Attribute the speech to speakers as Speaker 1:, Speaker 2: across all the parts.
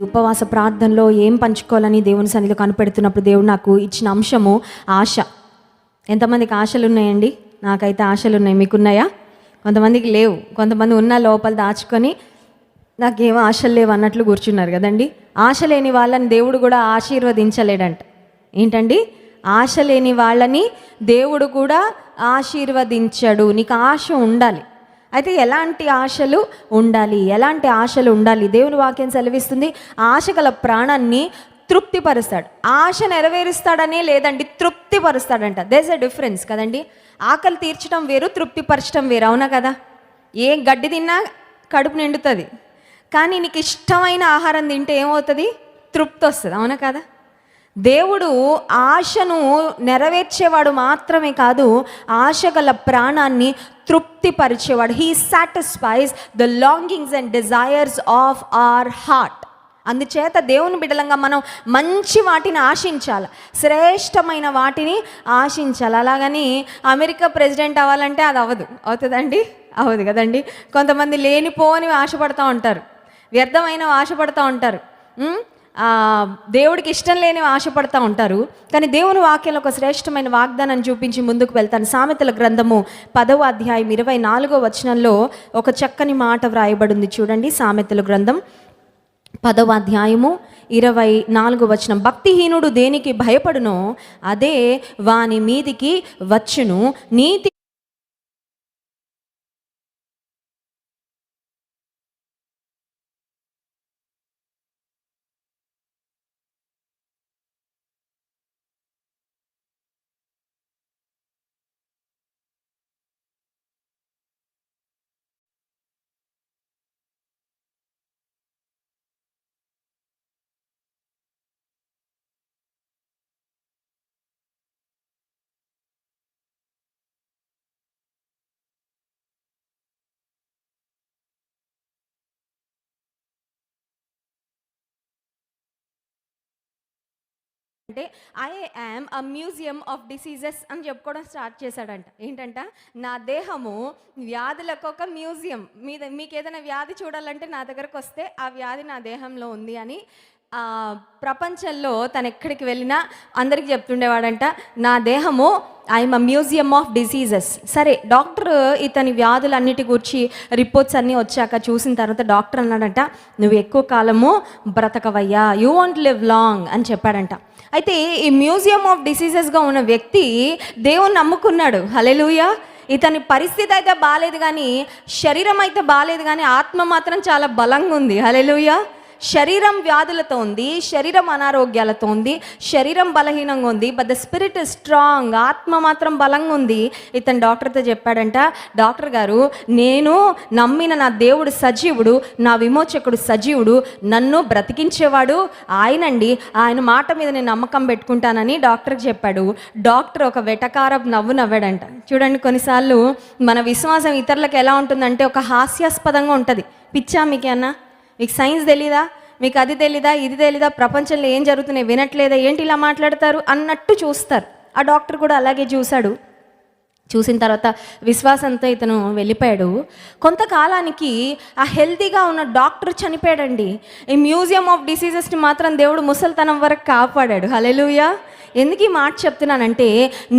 Speaker 1: ఉపవాస ప్రార్థనలో ఏం పంచుకోవాలని దేవుని సన్నిధిలో కనిపెడుతున్నప్పుడు దేవుడు నాకు ఇచ్చిన అంశము ఆశ. ఎంతమందికి ఆశలు ఉన్నాయండి? నాకైతే ఆశలు ఉన్నాయి. మీకున్నాయా? కొంతమందికి లేవు. కొంతమంది ఉన్న లోపల దాచుకొని నాకేమో ఆశలు లేవు అన్నట్లు కూర్చున్నారు కదండి. ఆశ లేని వాళ్ళని దేవుడు కూడా ఆశీర్వదించలేడంట. ఏంటండి? ఆశ లేని వాళ్ళని దేవుడు కూడా ఆశీర్వదించడు. నీకు ఆశ ఉండాలి. అయితే ఎలాంటి ఆశలు ఉండాలి? ఎలాంటి ఆశలు ఉండాలి? దేవుని వాక్యం సెలవిస్తుంది, ఆశ గల ప్రాణాన్ని తృప్తిపరుస్తాడు. ఆశ నెరవేరుస్తాడనే లేదండి, తృప్తిపరుస్తాడంట. దేర్స్ ఎ డిఫరెన్స్ కదండి. ఆకలి తీర్చడం వేరు, తృప్తిపరచడం వేరు. అవునా కదా? ఏ గడ్డి తిన్నా కడుపు నిండుతుంది, కానీ నీకు ఇష్టమైన ఆహారం తింటే ఏమవుతుంది? తృప్తి వస్తుంది. అవునా కదా? దేవుడు ఆశను నెరవేర్చేవాడు మాత్రమే కాదు, ఆశ గల ప్రాణాన్ని తృప్తిపరిచేవాడు. He satisfies the longings and desires of our heart. అందుచేత దేవుని బిడ్డలంగా మనం మంచి వాటిని ఆశించాలి, శ్రేష్టమైన వాటిని ఆశించాలి. అలాగని అమెరికా ప్రెసిడెంట్ అవ్వాలంటే అది అవ్వదు. అవుతుందండి? అవ్వదు కదండి. కొంతమంది లేనిపోని ఆశపడుతూ ఉంటారు, వ్యర్థమైన ఆశపడుతూ ఉంటారు, దేవుడికి ఇష్టం లేని ఆశపడుతూ ఉంటారు. కానీ దేవుని వాక్యంలో ఒక శ్రేష్టమైన వాగ్దానాన్ని చూపించి ముందుకు వెళ్తాను. సామెతల గ్రంథము 10వ అధ్యాయం 24వ వచనంలో ఒక చక్కని మాట వ్రాయబడింది. చూడండి, సామెతల గ్రంథం 10వ అధ్యాయము 24వ వచనం. భక్తిహీనుడు దేనికి భయపడునో అదే వాని మీదికి వచ్చును, నీతి అంటే I am a museum of diseases అని చెప్పుకోవడం స్టార్ట్ చేశాడంట. ఏంటంట? నా దేహము వ్యాధులకు ఒక మ్యూజియం. మీకు ఏదైనా వ్యాధి చూడాలంటే నా దగ్గరకు వస్తే ఆ వ్యాధి నా దేహంలో ఉంది అని ప్రపంచంలో తను ఎక్కడికి వెళ్ళినా అందరికి చెప్తుండేవాడంట, నా దేహము I'm a museum of diseases. సరే, డాక్టర్ ఇతని వ్యాధులన్నిటి గురించి రిపోర్ట్స్ అన్నీ వచ్చాక చూసిన తర్వాత డాక్టర్ అన్నాడంట, నువ్వు ఎక్కువ కాలము బ్రతకవయ్యా, యూ వాంట్ లివ్ లాంగ్ అని చెప్పాడంట. అయితే ఈ మ్యూజియం ఆఫ్ డిసీజెస్గా ఉన్న వ్యక్తి దేవుణ్ణి నమ్ముకున్నాడు. హల్లెలూయా. ఇతని పరిస్థితి అయితే బాగాలేదు, కానీ శరీరం అయితే బాగాలేదు, కానీ ఆత్మ మాత్రం చాలా బలంగా ఉంది. హల్లెలూయా. శరీరం వ్యాధులతో ఉంది, శరీరం అనారోగ్యాలతో ఉంది, శరీరం బలహీనంగా ఉంది, but the spirit is strong. ఆత్మ మాత్రం బలంగా ఉంది. ఇతను డాక్టర్తో చెప్పాడంట, డాక్టర్ గారు, నేను నమ్మిన నా దేవుడు సజీవుడు, నా విమోచకుడు సజీవుడు, నన్ను బ్రతికించేవాడు ఆయనండి, ఆయన మాట మీద నేను నమ్మకం పెట్టుకుంటానని డాక్టర్కి చెప్పాడు. డాక్టర్ ఒక వెటకారపు నవ్వు నవ్వాడంట. చూడండి, కొన్నిసార్లు మన విశ్వాసం ఇతరులకు ఎలా ఉంటుందంటే ఒక హాస్యాస్పదంగా ఉంటుంది. పిచ్చా మీకేమన్నా? మీకు సైన్స్ తెలీదా? మీకు అది తెలీదా? ఇది తెలీదా? ప్రపంచంలో ఏం జరుగుతున్నాయి వినట్లేదా? ఏంటి ఇలా మాట్లాడతారు అన్నట్టు చూస్తారు. ఆ డాక్టర్ కూడా అలాగే చూశాడు. చూసిన తర్వాత విశ్వాసంతో ఇతను వెళ్ళిపోయాడు. కొంతకాలానికి ఆ హెల్తీగా ఉన్న డాక్టర్ చనిపోయాడండి. ఈ మ్యూజియం ఆఫ్ డిసీజెస్ని మాత్రం దేవుడు ముసలితనం వరకు కాపాడాడు. హల్లెలూయా. ఎందుకు ఈ మాట చెప్తున్నానంటే,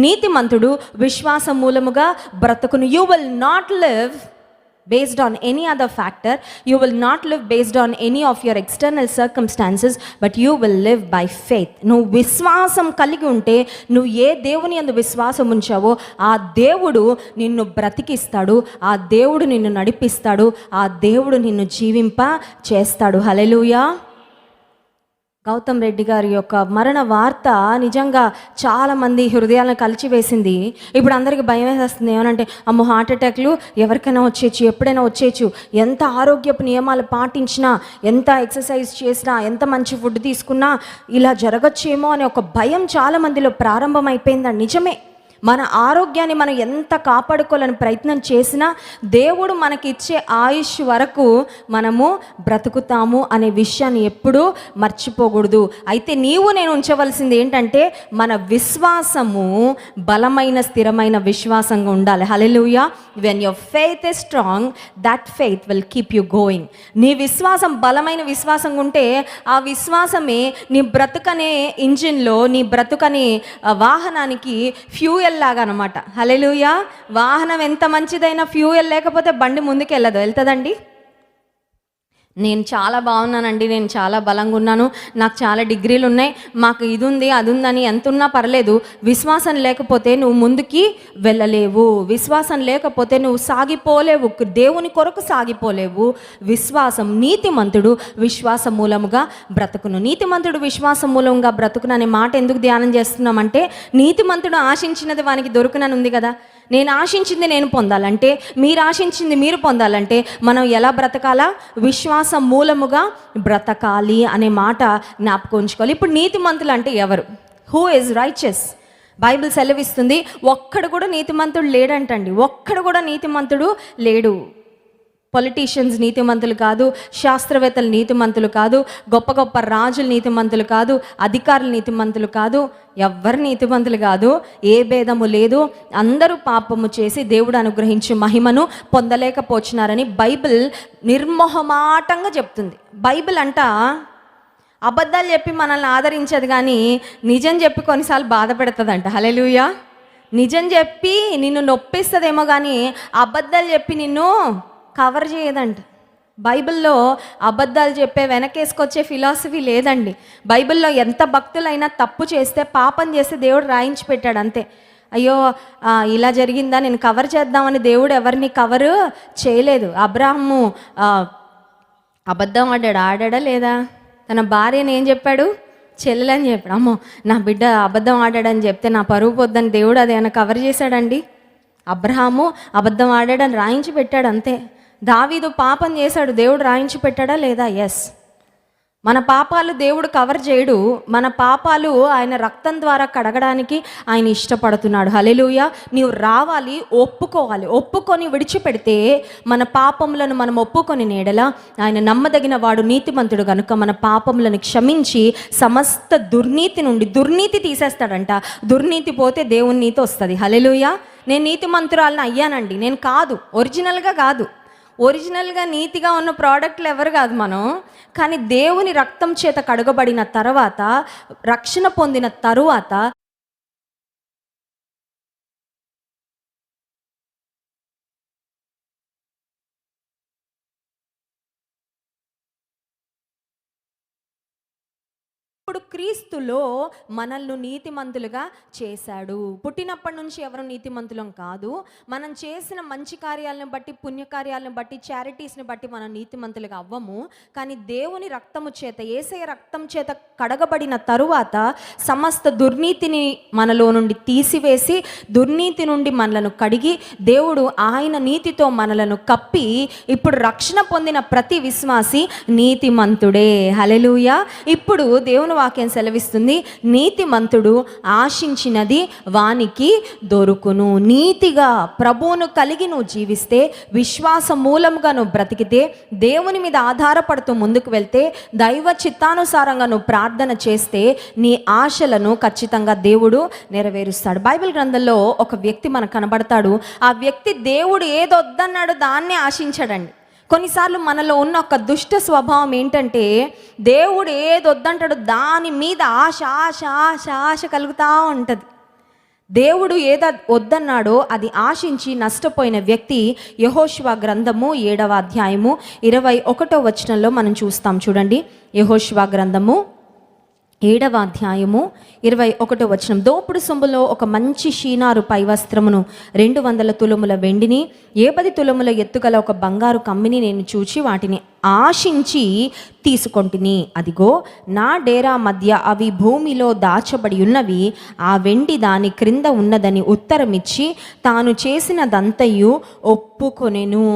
Speaker 1: నీతిమంతుడు విశ్వాసం మూలముగా బ్రతుకును. You will not live based on any other factor. You will not live based on any of your external circumstances, but you will live by faith. నువ్వు విశ్వాసం కలిగి ఉంటే, నువ్వు ఏ దేవుని యందు విశ్వాసం ఉంచావో ఆ దేవుడు నిన్ను బ్రతికిస్తాడు, ఆ దేవుడు నిన్ను నడిపిస్తాడు, ఆ దేవుడు నిన్ను జీవింప చేస్తాడు. హల్లెలూయా. గౌతమ్ రెడ్డి గారి యొక్క మరణ వార్త నిజంగా చాలామంది హృదయాలను కలిచివేసింది. ఇప్పుడు అందరికీ భయం వేసేస్తుంది. ఏమనంటే, అమ్మో, హార్ట్ అటాక్లు ఎవరికైనా వచ్చేయచ్చు, ఎప్పుడైనా వచ్చేయచ్చు, ఎంత ఆరోగ్యపు నియమాలు పాటించినా, ఎంత ఎక్సర్సైజ్ చేసినా, ఎంత మంచి ఫుడ్ తీసుకున్నా ఇలా జరగచ్చేమో అనే ఒక భయం చాలామందిలో ప్రారంభమైపోయిందండి. నిజమే, మన ఆరోగ్యాన్ని మనం ఎంత కాపాడుకోవాలని ప్రయత్నం చేసినా దేవుడు మనకి ఇచ్చే ఆయుష్ వరకు మనము బ్రతుకుతాము అనే విషయాన్ని ఎప్పుడూ మర్చిపోకూడదు. అయితే నీవు నేను ఉంచవలసింది ఏంటంటే మన విశ్వాసము బలమైన స్థిరమైన విశ్వాసంగా ఉండాలి. హల్లెలూయా. When your faith is strong, that faith will keep you going. నీ విశ్వాసం బలమైన విశ్వాసంగా ఉంటే ఆ విశ్వాసమే నీ బ్రతుకనే ఇంజిన్లో, నీ బ్రతుకనే వాహనానికి ఫ్యూయల్ లాగా అనమాట. హల్లెలూయా. వాహనం ఎంత మంచిదైనా ఫ్యూయల్ లేకపోతే బండి ముందుకు వెళ్తుందండి? నేను చాలా బాగున్నానండి, నేను చాలా బలంగా ఉన్నాను, నాకు చాలా డిగ్రీలు ఉన్నాయి, మాకు ఇది ఉంది అది ఉందని ఎంత ఉన్నా పర్లేదు, విశ్వాసం లేకపోతే నువ్వు ముందుకి వెళ్ళలేవు. విశ్వాసం లేకపోతే నువ్వు సాగిపోలేవు, దేవుని కొరకు సాగిపోలేవు. విశ్వాసం, నీతిమంతుడు విశ్వాసం మూలముగా బ్రతుకును. నీతిమంతుడు విశ్వాసం మూలంగా బ్రతుకును అనే మాట ఎందుకు ధ్యానం చేస్తున్నామంటే, నీతిమంతుడు ఆశించినది వానికి దొరుకునని ఉంది కదా. నేను ఆశించింది నేను పొందాలంటే, మీరు ఆశించింది మీరు పొందాలంటే మనం ఎలా బ్రతకాలా? విశ్వాసం మూలముగా బ్రతకాలి అనే మాట జ్ఞాపకం ఉంచుకోవాలి. ఇప్పుడు నీతిమంతులు అంటే ఎవరు? Who is righteous? బైబిల్ సెలవిస్తుంది ఒక్కడు కూడా నీతిమంతుడు లేడంటండి. ఒక్కడు కూడా నీతిమంతుడు లేడు. పొలిటీషియన్స్ నీతిమంతులు కాదు, శాస్త్రవేత్తలు నీతిమంతులు కాదు, గొప్ప గొప్ప రాజులు నీతిమంతులు కాదు, అధికారులు నీతిమంతులు కాదు, ఎవ్వరు నీతిమంతులు కాదు. ఏ భేదము లేదు. అందరూ పాపము చేసి దేవుడు అనుగ్రహించే మహిమను పొందలేకపోతున్నారని బైబిల్ నిర్మోహమాటంగా చెప్తుంది. బైబిల్ అంట అబద్ధాలు చెప్పి మనల్ని ఆదరించదు, కానీ నిజం చెప్పి కొన్నిసార్లు బాధ పెడుతుందంట. హల్లెలూయా. నిజం చెప్పి నిన్ను నొప్పిస్తుందేమో కానీ అబద్ధాలు చెప్పి నిన్ను కవర్ చేయదంట. బైబిల్లో అబద్ధాలు చెప్పే వెనకేసుకొచ్చే ఫిలాసఫీ లేదండి. బైబిల్లో ఎంత భక్తులైనా తప్పు చేస్తే, పాపం చేస్తే దేవుడు రాయించి పెట్టాడు అంతే. అయ్యో ఇలా జరిగిందా, నేను కవర్ చేద్దామని దేవుడు ఎవరిని కవర్ చేయలేదు. అబ్రాహము అబద్ధం ఆడాడా లేదా? తన భార్యని ఏం చెప్పాడు? చెల్లెలని చెప్పాడు. అమ్మో నా బిడ్డ అబద్ధం ఆడాడని చెప్తే నా పరువు పొద్దని దేవుడు అది ఏమైనా కవర్ చేశాడండి? అబ్రహాము అబద్ధం ఆడాడని రాయించి పెట్టాడు అంతే. దావీదు పాపం చేశాడు, దేవుడు రాయించి పెట్టాడా లేదా? ఎస్. మన పాపాలు దేవుడు కవర్ చేయడు. మన పాపాలు ఆయన రక్తం ద్వారా కడగడానికి ఆయన ఇష్టపడుతున్నాడు. హల్లెలూయా. నీవు రావాలి, ఒప్పుకోవాలి. ఒప్పుకొని విడిచిపెడితే మన పాపములను మనం ఒప్పుకొని నేడల ఆయన నమ్మదగిన వాడు, నీతిమంతుడు కనుక మన పాపములను క్షమించి సమస్త దుర్నీతి తీసేస్తాడంట. దుర్నీతి పోతే దేవుని నీతి వస్తుంది. హల్లెలూయా. నేను నీతిమంతురాలను అయ్యానండి, నేను కాదు, ఒరిజినల్గా కాదు. ఒరిజినల్గా నీతిగా ఉన్న ప్రోడక్ట్లు ఎవరు కాదు మనం. కానీ దేవుని రక్తం చేత కడుగబడిన తర్వాత, రక్షణ పొందిన తరువాత ఇప్పుడు క్రీస్తులో మనల్ని నీతిమంతులుగా చేశాడు. పుట్టినప్పటి నుంచి ఎవరు నీతిమంతులం కాదు. మనం చేసిన మంచి కార్యాలను బట్టి, పుణ్యకార్యాలను బట్టి, చారిటీస్ని బట్టి మనం నీతిమంతులుగా అవ్వము. కానీ దేవుని రక్తము చేత, యేసయ్య రక్తం చేత కడగబడిన తరువాత సమస్త దుర్నీతిని మనలో నుండి తీసివేసి, దుర్నీతి నుండి మనలను కడిగి, దేవుడు ఆయన నీతితో మనలను కప్పి, ఇప్పుడు రక్షణ పొందిన ప్రతి విశ్వాసి నీతిమంతుడే. హల్లెలూయా. ఇప్పుడు దేవుని వాక్యం సెలవిస్తుంది, నీతిమంతుడు ఆశించినది వానికి దొరుకును. నీతిగా ప్రభువును కలిగి నువ్వు జీవిస్తే, విశ్వాస మూలంగా నువ్వు బ్రతికితే, దేవుని మీద ఆధారపడుతూ ముందుకు వెళ్తే, దైవ చిత్తానుసారంగా నువ్వు ప్రార్థన చేస్తే, నీ ఆశలను ఖచ్చితంగా దేవుడు నెరవేరుస్తాడు. బైబిల్ గ్రంథంలో ఒక వ్యక్తి మనకు కనబడతాడు. ఆ వ్యక్తి దేవుడు ఏదొద్దన్నాడు దాన్నే ఆశించాడండి. కొన్నిసార్లు మనలో ఉన్న ఒక దుష్ట స్వభావం ఏంటంటే, దేవుడు ఏదొద్దంటాడో దాని మీద ఆశ ఆశ ఆశ ఆశ కలుగుతూ ఉంటుంది. దేవుడు ఏదో వద్దన్నాడో అది ఆశించి నష్టపోయిన వ్యక్తి యెహోషువ గ్రంథము 7వ అధ్యాయము 21వ వచనంలో మనం చూస్తాం. చూడండి, యెహోషువ గ్రంథము 7వ అధ్యాయము 21వ వచనం. దోపుడు సొమ్ములో ఒక మంచి షీనారు పై వస్త్రమును, 200 తులముల వెండిని, 10 తులముల ఎత్తుగల ఒక బంగారు కమ్మిని నేను చూచి వాటిని ఆశించి తీసుకొంటిని. అదిగో నా డేరా మధ్య అవి భూమిలో దాచబడి ఉన్నవి, ఆ వెండి దాని క్రింద ఉన్నదని ఉత్తరమిచ్చి తాను చేసినదంతయు ఒప్పుకొనెను.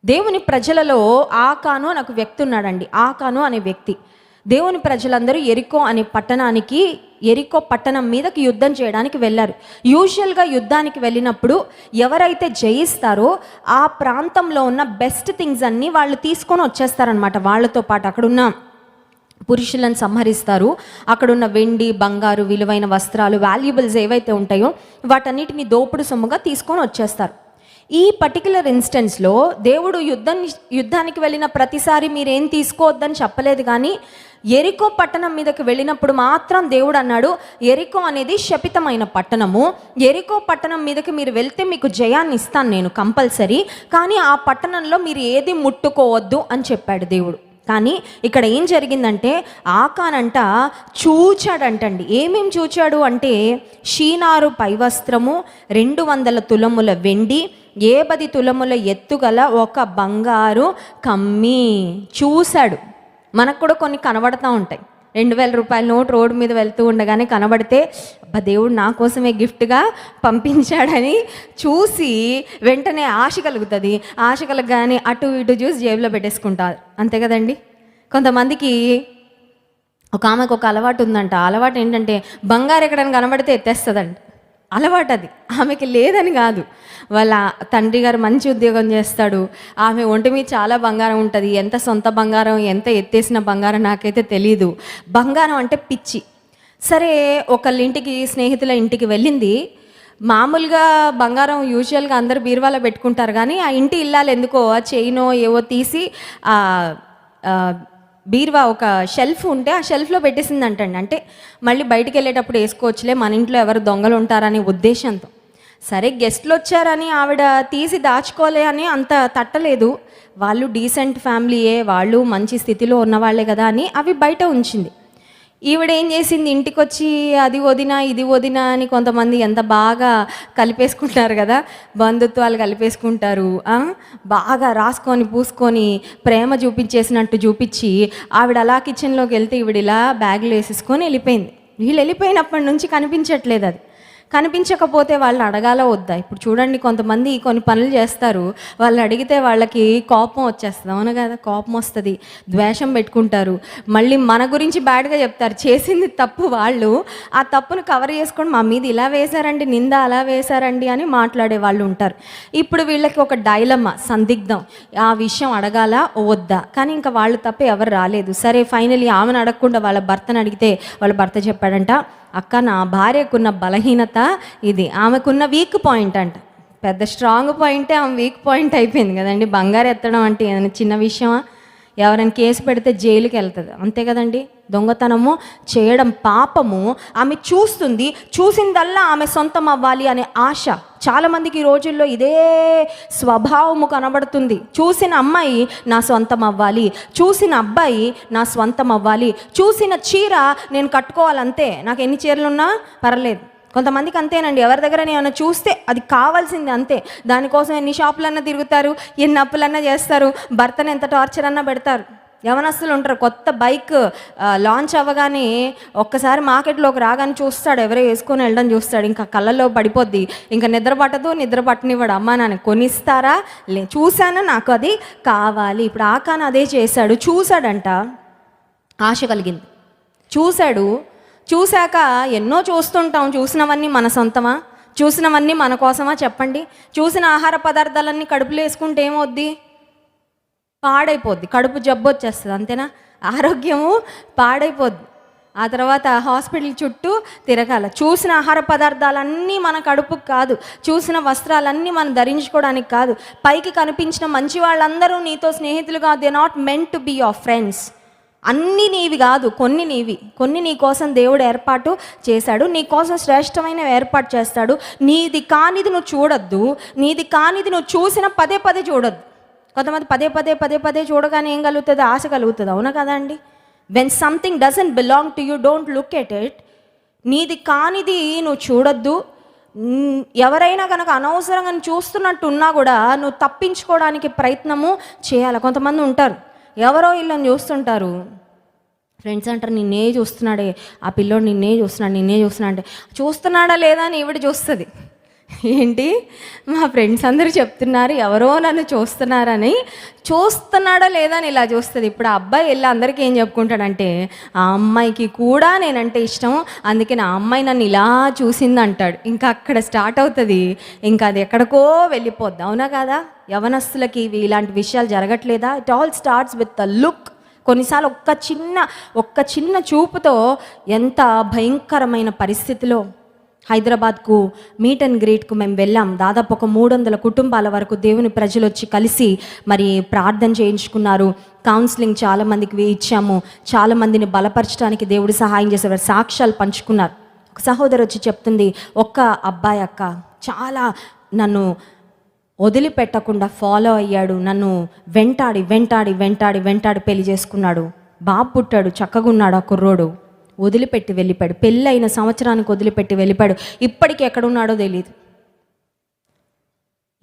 Speaker 1: దేవుని ప్రజలలో ఆకాను అని ఒక వ్యక్తి ఉన్నాడండి. ఆకాను అనే వ్యక్తి దేవుని ప్రజలందరూ ఎరికో అనే పట్టణానికి, ఎరికో పట్టణం మీదకి యుద్ధం చేయడానికి వెళ్ళారు. యూజువల్గా యుద్ధానికి వెళ్ళినప్పుడు ఎవరైతే జయిస్తారో ఆ ప్రాంతంలో ఉన్న బెస్ట్ థింగ్స్ అన్నీ వాళ్ళు తీసుకొని వచ్చేస్తారనమాట. వాళ్ళతో పాటు అక్కడున్న పురుషులను సంహరిస్తారు. అక్కడున్న వెండి, బంగారు, విలువైన వస్త్రాలు, వాల్యుబుల్స్ ఏవైతే ఉంటాయో వాటన్నిటిని దోపుడు సొమ్ముగా తీసుకొని వచ్చేస్తారు. ఈ పర్టికులర్ ఇన్స్టెన్స్లో దేవుడు యుద్ధానికి వెళ్ళిన ప్రతిసారి మీరేం తీసుకోవద్దని చెప్పలేదు, కానీ ఎరికో పట్టణం మీదకి వెళ్ళినప్పుడు మాత్రం దేవుడు అన్నాడు, ఎరికో అనేది శపితమైన పట్టణము, ఎరికో పట్టణం మీదకి మీరు వెళ్తే మీకు జయాన్ని ఇస్తాను నేను కంపల్సరీ, కానీ ఆ పట్టణంలో మీరు ఏది ముట్టుకోవద్దు అని చెప్పాడు దేవుడు. కానీ ఇక్కడ ఏం జరిగిందంటే ఆకానంట చూచాడంటండి. ఏమేం చూచాడు అంటే షీనారు పైవస్త్రము, 200 తులముల వెండి, 10 తులముల ఎత్తుగల ఒక బంగారు కమ్మి చూశాడు. మనకు కూడా కొన్ని కనబడతా ఉంటాయి. 2000 రూపాయల నోట్ రోడ్డు మీద వెళ్తూ ఉండగానే కనబడితే అబ్బా దేవుడు నా కోసమే గిఫ్ట్గా పంపించాడని చూసి వెంటనే ఆశ కలుగుతుంది. ఆశ కలగగానే అటు ఇటు చూసి జేబులో పెట్టేసుకుంటారు, అంతే కదండి. కొంతమందికి ఒక ఆమెకు ఒక అలవాటు ఉందంట. అలవాటు ఏంటంటే బంగారు ఎక్కడైనా కనబడితే ఎత్తేస్తుందంట. అలవాటు అది. ఆమెకి లేదని కాదు, వాళ్ళ తండ్రి గారు మంచి ఉద్యోగం చేస్తాడు, ఆమె ఒంటి మీద చాలా బంగారం ఉంటుంది. ఎంత సొంత బంగారం, ఎంత ఎత్తేసిన బంగారం నాకైతే తెలీదు. బంగారం అంటే పిచ్చి. సరే ఒకళ్ళ ఇంటికి, స్నేహితుల ఇంటికి వెళ్ళింది. మామూలుగా బంగారం యూజువల్గా అందరు బీరువాలో పెట్టుకుంటారు, కానీ ఆ ఇంటి ఇల్లాలు ఎందుకో ఆ చైనో ఏవో తీసి బీరువా ఒక షెల్ఫ్ ఉంటే ఆ షెల్ఫ్లో పెట్టేసిందంటండి. అంటే మళ్ళీ బయటికి వెళ్ళేటప్పుడు వేసుకోవచ్చులే, మన ఇంట్లో ఎవరు దొంగలు ఉంటారనే ఉద్దేశంతో. సరే గెస్ట్లు వచ్చారని ఆవిడ తీసి దాచుకోలే అని అంత తట్టలేదు. వాళ్ళు డీసెంట్ ఫ్యామిలీయే, వాళ్ళు మంచి స్థితిలో ఉన్నవాళ్లే కదా అని అవి బయట ఉంచింది. ఈవిడ ఏం చేసింది, ఇంటికి వచ్చి అది వదినా ఇది వదినా అని కొంతమంది ఎంత బాగా కలిపేసుకుంటారు కదా, బంధుత్వాలు కలిపేసుకుంటారు. బాగా రాసుకొని పూసుకొని ప్రేమ చూపించేసినట్టు చూపించి ఆవిడ అలా కిచెన్లోకి వెళ్తే ఈవిడ ఇలా బ్యాగ్లో వేసేసుకొని వెళ్ళిపోయింది. వీళ్ళు వెళ్ళిపోయినప్పటి నుంచి కనిపించట్లేదు. అది కనిపించకపోతే వాళ్ళు అడగాల వద్దా? ఇప్పుడు చూడండి, కొంతమంది కొన్ని పనులు చేస్తారు, వాళ్ళు అడిగితే వాళ్ళకి కోపం వచ్చేస్తుంది, అవును కదా, కోపం వస్తుంది, ద్వేషం పెట్టుకుంటారు, మళ్ళీ మన గురించి బ్యాడ్గా చెప్తారు. చేసింది తప్పు, వాళ్ళు ఆ తప్పును కవర్ చేసుకొని మా మీద ఇలా వేశారండి, నింద అలా వేశారండి అని మాట్లాడే వాళ్ళు ఉంటారు. ఇప్పుడు వీళ్ళకి ఒక డైలమా, సందిగ్ధం, ఆ విషయం అడగాల వద్దా, కానీ ఇంకా వాళ్ళు తప్ప ఎవరు రాలేదు. సరే ఫైనలీ ఆమెను అడగకుండా వాళ్ళ భర్తను అడిగితే వాళ్ళ భర్త చెప్పాడంట, అక్క నా భార్యకున్న బలహీనత ఇది, ఆమెకున్న వీక్ పాయింట్ అంట. పెద్ద స్ట్రాంగ్ పాయింటే ఆమె వీక్ పాయింట్ అయిపోయింది కదండి. బంగారు ఎత్తడం అంటే ఏదైనా చిన్న విషయమా? ఎవరైనా కేసు పెడితే జైలుకి వెళ్తుంది, అంతే కదండి. దొంగతనము చేయడం పాపము. ఆమె చూస్తుంది, చూసిందల్లా ఆమె సొంతం అవ్వాలి అనే ఆశ. చాలామందికి ఈ రోజుల్లో ఇదే స్వభావము కనబడుతుంది. చూసిన అమ్మాయి నా సొంతం అవ్వాలి, చూసిన అబ్బాయి నా స్వంతం అవ్వాలి, చూసిన చీర నేను కట్టుకోవాలంతే, నాకు ఎన్ని చీరలున్నా పర్లేదు. కొంతమందికి అంతేనండి, ఎవరి దగ్గర ఏమైనా చూస్తే అది కావాల్సింది అంతే. దానికోసం ఎన్ని షాపులన్నా తిరుగుతారు, ఎన్ని అప్పులన్నా చేస్తారు, భర్తను ఎంత టార్చర్ అన్నా పెడతారు. యవనస్తులు ఉంటారు, కొత్త బైక్ లాంచ్ అవ్వగానే ఒక్కసారి మార్కెట్లోకి రాగానే చూస్తాడు, ఎవరో వేసుకొని వెళ్ళడం చూస్తాడు, ఇంకా కళ్ళల్లో పడిపోద్ది, ఇంకా నిద్ర పట్టదు, నిద్ర పట్టనివ్వడు. అమ్మా నాన్న కొనిస్తారా, చూశాను నాకు అది కావాలి. ఇప్పుడు ఆకాన్ అదే చేశాడు. చూశాడంట, ఆశ కలిగింది, చూశాడు. చూశాక ఎన్నో చూస్తుంటాం, చూసినవన్నీ మన సొంతమా, చూసినవన్నీ మన కోసమా చెప్పండి? చూసిన ఆహార పదార్థాలన్నీ కడుపులో వేసుకుంటే ఏమవుద్ది? పాడైపోద్ది, కడుపు జబ్బు వచ్చేస్తుంది, అంతేనా? ఆరోగ్యము పాడైపోద్ది. ఆ తర్వాత హాస్పిటల్ చుట్టూ తిరగాల. చూసిన ఆహార పదార్థాలన్నీ మన కడుపుకు కాదు, చూసిన వస్త్రాలన్నీ మనం ధరించుకోవడానికి కాదు. పైకి కనిపించిన మంచి వాళ్ళందరూ నీతో స్నేహితులుగా, they not meant to be your friends. అన్నీ నీవి కాదు, కొన్ని నీవి, కొన్ని నీ కోసం దేవుడు ఏర్పాటు చేశాడు, నీ కోసం శ్రేష్టమైన ఏర్పాటు చేస్తాడు. నీది కానిది నువ్వు చూడొద్దు, నీది కానిది నువ్వు చూసిన పదే పదే చూడొద్దు. కొంతమంది పదే పదే చూడగానే ఏం కలుగుతుంది? ఆశ కలుగుతుంది, అవునా కదా అండి? When something doesn't belong to you, don't look at it. నీది కానిది నువ్వు చూడొద్దు. ఎవరైనా కనుక అనవసరంగా చూస్తున్నట్టు ఉన్నా కూడా నువ్వు తప్పించుకోవడానికి ప్రయత్నము చేయాలి. కొంతమంది ఉంటారు, ఎవరో వీళ్ళని చూస్తుంటారు, ఫ్రెండ్స్ అంటారు నిన్నే చూస్తున్నాడే, ఆ పిల్లోడు నిన్నే చూస్తున్నాడు అంటే చూస్తున్నాడా లేదా అని ఈవిడ చూస్తుంది. ఏంటి, మా ఫ్రెండ్స్ అందరూ చెప్తున్నారు ఎవరో నన్ను చూస్తున్నారని. చూస్తున్నాడా లేదా అని ఇలా చూస్తుంది. ఇప్పుడు ఆ అబ్బాయి వెళ్ళి అందరికీ ఏం చెప్పుకుంటాడంటే, ఆ అమ్మాయికి కూడా నేనంటే ఇష్టం, అందుకే నా అమ్మాయి నన్ను ఇలా చూసింది అంటాడు. ఇంకా అక్కడ స్టార్ట్ అవుతుంది, ఇంకా అది ఎక్కడికో వెళ్ళిపోద్ది. అవునా కదా? యవనస్తులకి ఇలాంటి విషయాలు జరగట్లేదా? It all starts with the look. కొన్నిసార్లు ఒక్క చిన్న చూపుతో ఎంత భయంకరమైన పరిస్థితిలో. హైదరాబాద్కు మీట్ అండ్ గ్రీట్కు మేము వెళ్ళాం. దాదాపు ఒక 300 కుటుంబాల వరకు దేవుని ప్రజలు వచ్చి కలిసి మరి ప్రార్థన చేయించుకున్నారు. కౌన్సిలింగ్ చాలామందికి ఇచ్చాము. చాలామందిని బలపరచడానికి దేవుడు సహాయం చేసేవారు. సాక్ష్యాలు పంచుకున్నారు. ఒక సహోదరు వచ్చి చెప్తుంది, ఒక్క అబ్బాయి అక్క చాలా నన్ను వదిలిపెట్టకుండా ఫాలో అయ్యాడు, నన్ను వెంటాడి వెంటాడి వెంటాడి వెంటాడి పెళ్లి చేసుకున్నాడు, బాబు పుట్టాడు, చక్కగా ఉన్నాడు, ఆ కుర్రోడు వదిలిపెట్టి వెళ్ళిపోయాడు. పెళ్ళైన సంవత్సరానికి వదిలిపెట్టి వెళ్ళిపోయాడు. ఇప్పటికి ఎక్కడున్నాడో తెలియదు.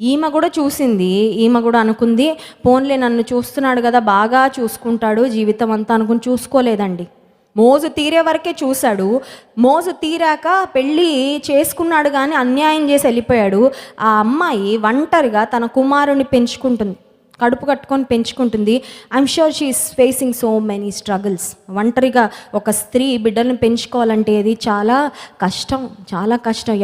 Speaker 1: ఈమె కూడా చూసింది, ఈమె కూడా అనుకుంది పోన్లే నన్ను చూస్తున్నాడు కదా బాగా చూసుకుంటాడు జీవితం అంతా అనుకుని చూసుకోలేదండి. మోజు తీరే వరకే చూశాడు. మోజు తీరాక పెళ్ళి చేసుకున్నాడు కానీ అన్యాయం చేసి వెళ్ళిపోయాడు. ఆ అమ్మాయి ఒంటరిగా తన కుమారుని పెంచుకుంటుంది, కడుపు కట్టుకొని పెంచుకుంటుంది. I'm sure she is facing so many struggles. ఒంటరిగా ఒక స్త్రీ బిడ్డలను పెంచుకోవాలంటే అది చాలా కష్టం, చాలా కష్టం.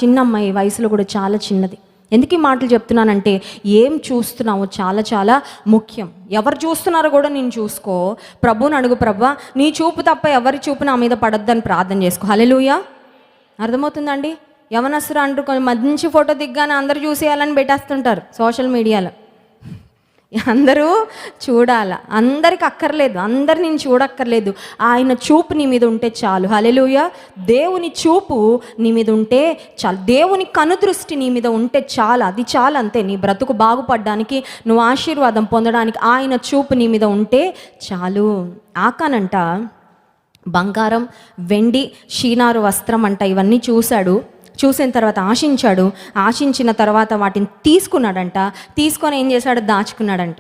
Speaker 1: చిన్న అమ్మాయి వయసులో కూడా చాలా చిన్నది. ఎందుకు ఈ మాటలు చెప్తున్నానంటే, ఏం చూస్తున్నావో చాలా చాలా ముఖ్యం. ఎవరు చూస్తున్నారో కూడా నేను చూసుకో. ప్రభువుని అడుగు, ప్రభువా నీ చూపు తప్ప ఎవరి చూపు నా మీద పడొద్దని ప్రార్థన చేసుకో. హల్లెలూయా. అర్థమవుతుందండి? యవనస్తులు అంటారు కొంచెం మంచి ఫోటో దిగ్గానే అందరూ చూసేయాలని పెట్టేస్తుంటారు సోషల్ మీడియాలో. అందరూ చూడాల, అందరికి అక్కర్లేదు, అందరు నేను చూడక్కర్లేదు. ఆయన చూపు నీ మీద ఉంటే చాలు. హల్లెలూయా. దేవుని చూపు నీ మీద ఉంటే చాలు, దేవుని కనుదృష్టి నీ మీద ఉంటే చాలు, అది చాలు, అంతే. నీ బ్రతుకు బాగుపడడానికి, నువ్వు ఆశీర్వాదం పొందడానికి ఆయన చూపు నీ మీద ఉంటే చాలు. ఆకానంట బంగారం, వెండి, షీనారు వస్త్రం అంట ఇవన్నీ చూశాడు. చూసిన తర్వాత ఆశించాడు. ఆశించిన తర్వాత వాటిని తీసుకున్నాడంట. తీసుకొని ఏం చేశాడు? దాచుకున్నాడంట.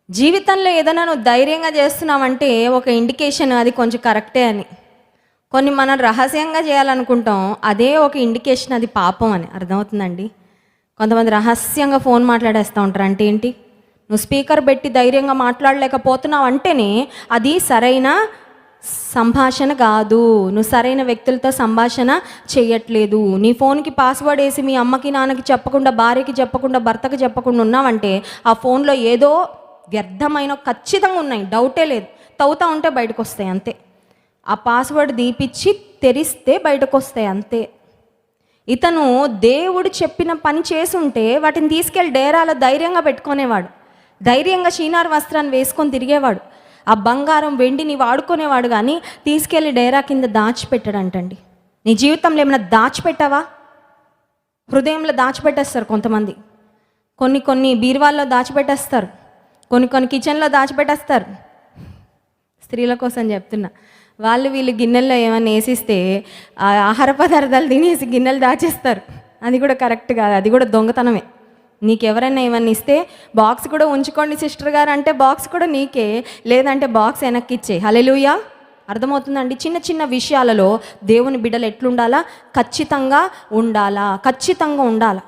Speaker 1: జీవితంలో ఏదైనా నువ్వు ధైర్యంగా చేస్తున్నావంటే ఒక ఇండికేషన్ అది కొంచెం కరెక్టే అని. కొన్ని మనం రహస్యంగా చేయాలనుకుంటాం, అదే ఒక ఇండికేషన్ అది పాపం అని. అర్థమవుతుందండి? కొంతమంది రహస్యంగా ఫోన్ మాట్లాడేస్తూ ఉంటారు. అంటే ఏంటి? నువ్వు స్పీకర్ పెట్టి ధైర్యంగా మాట్లాడలేకపోతున్నావు అంటేనే అది సరైన సంభాషణ కాదు. నువ్వు సరైన వ్యక్తులతో సంభాషణ చేయట్లేదు. నీ ఫోన్కి పాస్వర్డ్ వేసి మీ అమ్మకి నాన్నకి చెప్పకుండా, భార్యకి చెప్పకుండా, భర్తకి చెప్పకుండా ఉన్నావంటే ఆ ఫోన్లో ఏదో వ్యర్థమైన ఖచ్చితంగా ఉన్నాయి, డౌటే లేదు. తవ్వుతా ఉంటే బయటకు వస్తాయి అంతే. ఆ పాస్వర్డ్ దీపిచ్చి తెరిస్తే బయటకు వస్తాయి అంతే. ఇతను దేవుడు చెప్పిన పని చేసుంటే వాటిని తీసుకెళ్ళి డేరాలో ధైర్యంగా పెట్టుకునేవాడు, ధైర్యంగా షీనార్ వస్త్రాన్ని వేసుకొని తిరిగేవాడు. ఆ బంగారం వెండిని వాడుకునేవాడు కానీ తీసుకెళ్ళి డేరా కింద దాచిపెట్టాడంటండి. నీ జీవితంలో ఏమైనా దాచిపెట్టావా? హృదయంలో దాచిపెట్టేస్తారు కొంతమంది, కొన్ని బీరువాల్లో దాచిపెట్టేస్తారు, కొన్ని కిచెన్లో దాచిపెట్టేస్తారు. స్త్రీల కోసం చెప్తున్నా. వీళ్ళు గిన్నెల్లో ఏమైనా వేసిస్తే ఆహార పదార్థాలు తినేసి గిన్నెలు దాచేస్తారు. అది కూడా కరెక్ట్ కాదు, అది కూడా దొంగతనమే. నీకెవరైనా ఏమన్నా ఇస్తే బాక్స్ కూడా ఉంచుకోండి సిస్టర్ గారు అంటే బాక్స్ కూడా నీకే, లేదంటే బాక్స్ వెనక్కి ఇచ్చే. హల్లెలూయా. అర్థమవుతుందండి? చిన్న చిన్న విషయాలలో దేవుని బిడ్డలు ఎట్లుండాలా? ఖచ్చితంగా ఉండాలా, ఖచ్చితంగా ఉండాలా,